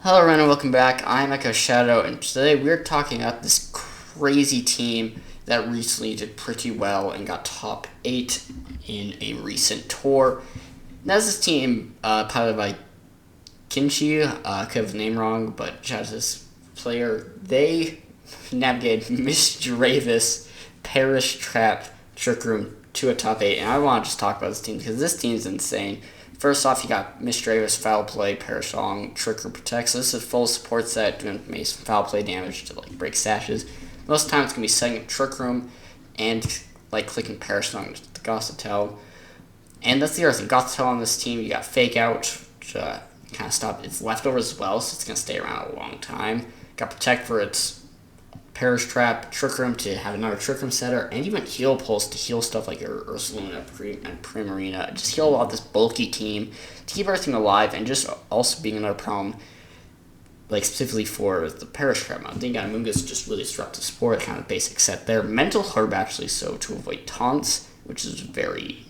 Hello everyone and welcome back. I'm Echo Shadow and today we're talking about this crazy team that recently did pretty well and got top 8 in a recent tour. And that's this team piloted by Kinchi, could have the name wrong, but shout out to this player. They navigated Misdreavus, Parish Trap, Trick Room to a top 8, and I want to just talk about this team because this team is insane. First off, you got Misdreavus, Foul Play, Parish Song, Trick Room Protect. So this is a full support set doing maybe some foul play damage to like break sashes. Most of the time it's going to be setting up Trick Room and like clicking Parish Song to Gothitelle. And that's the other thing. Gothitelle on this team, you got Fake Out, which kind of stop its leftovers as well, so it's going to stay around a long time. Got Protect for its Parish Trap, Trick Room to have another Trick Room setter, and even Heal Pulse to heal stuff like your Ursaluna and Primarina. Just heal out this bulky team to keep everything alive, and just also being another problem, like specifically for the Parish Trap mode. Then you got Amoonguss, just really disruptive support, kind of basic set there. Mental Herb actually, so to avoid taunts, which is very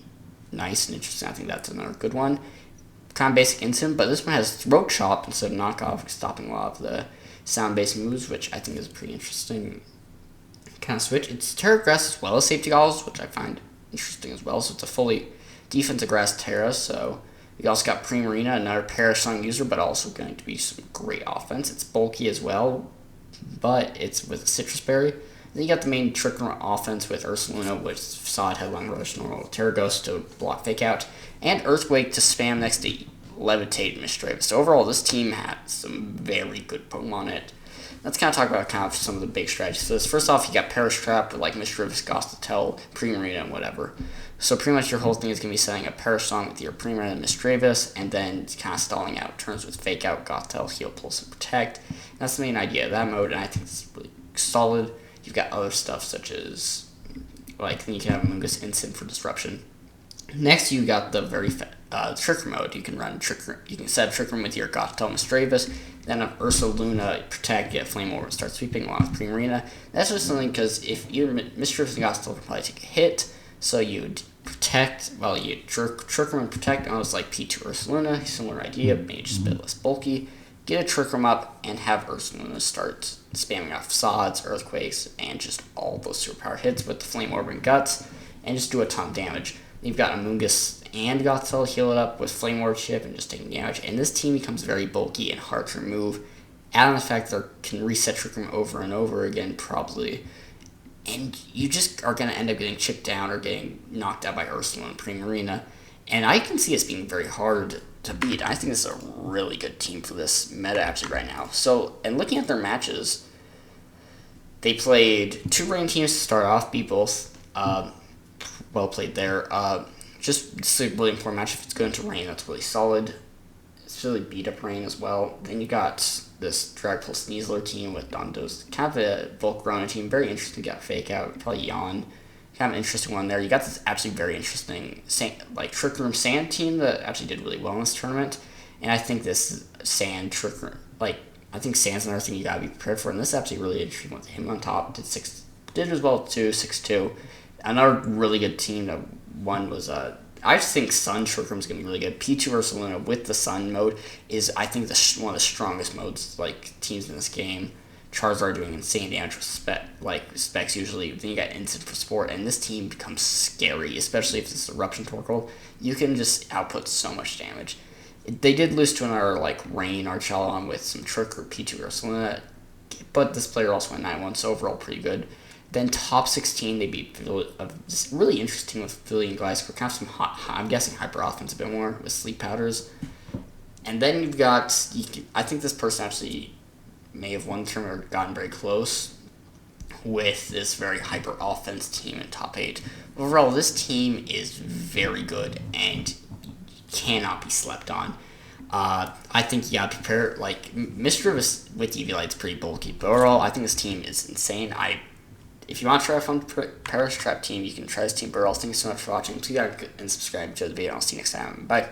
nice and interesting. I think that's another good one. Kind of basic instant, but this one has Throat Chop instead of Knockoff, stopping a lot of the sound-based moves, which I think is a pretty interesting kind of switch. It's Terra Grass as well as Safety Goggles, which I find interesting as well. So it's a fully defensive grass Terra. So we also got Primarina, another Parish Song user, but also going to be some great offense. It's bulky as well, but it's with a Citrus Berry. Then you got the main Trick Room offense with Ursaluna, which Sod, Headlong Rush, normal Terra Ghost to block Fake Out, and Earthquake to spam next to Levitate and Misdreavus. So overall, this team had some very good Pokemon in it. Let's kind of talk about kind of some of the big strategies. So first off, you got Parish Trap with like Misdreavus, Gothitelle, Primarina, and whatever. So pretty much your whole thing is going to be setting a Parish Song with your Primarina and Misdreavus, and then kind of stalling out turns with Fake Out, Gothitelle, Heal, Pulse, and Protect. And that's the main idea of that mode, and I think it's really solid. You've got other stuff such as, like, you can have Amoonguss Instant for Disruption. Next, you got the very Trick Room mode. You can run Trick Room. You can set Trick Room with your Gothitelle, Misdreavus. Then an Ursaluna Protect, get Flame Over, and start sweeping along with Primarina. That's just something because if your Misdreavus and Gothitelle can probably take a hit, so you'd Protect, well, you Trick Room and Protect, almost like P2 Ursaluna, similar idea, maybe just a bit less bulky. Get a Trick Room up and have Ursaluna start spamming off Sods, Earthquakes, and just all those superpower hits with the Flame Orb and Guts, and just do a ton of damage. You've got Amoonguss and Gothitelle heal it up with Flame Orb Chip and just taking damage, and this team becomes very bulky and hard to remove. Add on the fact that they can reset Trick Room over and over again, probably, and you just are going to end up getting chipped down or getting knocked out by Ursaluna and Primarina, and I can see this being very hard to beat. I think this is a really good team for this meta actually right now. So, and looking at their matches, they played 2 rain teams to start off, beat both. Well played there. Just a really important match. If it's going to rain, that's really solid. It's really beat up rain as well. Then you got this Dragapult Sneasler team with Dondo's kind of a Volcarona team. Very interesting. You got Fake Out, probably Yawn. Kind of an interesting one there. You got this actually very interesting Trick Room Sand team that actually did really well in this tournament. And I think this Sand Trick Room, I think Sand's another thing you gotta be prepared for. And this is actually really interesting with him on top. Did as well too, 6-2. Another really good team that won was I just think Sun Trick Room is gonna be really good. P2 Ursaluna with the Sun mode is I think one of the strongest modes teams in this game. Charizard doing insane damage with specs usually. Then you got Instant for support, and this team becomes scary, especially if it's Eruption Torkoal. You can just output so much damage. They did lose to another Rain Archelon with some Trick or P2 Ursaluna, but this player also went 9-1, so overall pretty good. Then top 16, they beat this really interesting with Philly and Glycer. Kind of some I'm guessing hyper offense a bit more with Sleep Powders. And then you've got, I think this person actually may have won the tournament or gotten very close with this very hyper offense team in top 8. Overall, this team is very good and cannot be slept on. I think you gotta prepare, Misdreavus with EV Light's pretty bulky, but overall, I think this team is insane. If you want to try a fun Parish Trap team, you can try this team. But else, thank you so much for watching. Please like and subscribe to the video. I'll see you next time. Bye.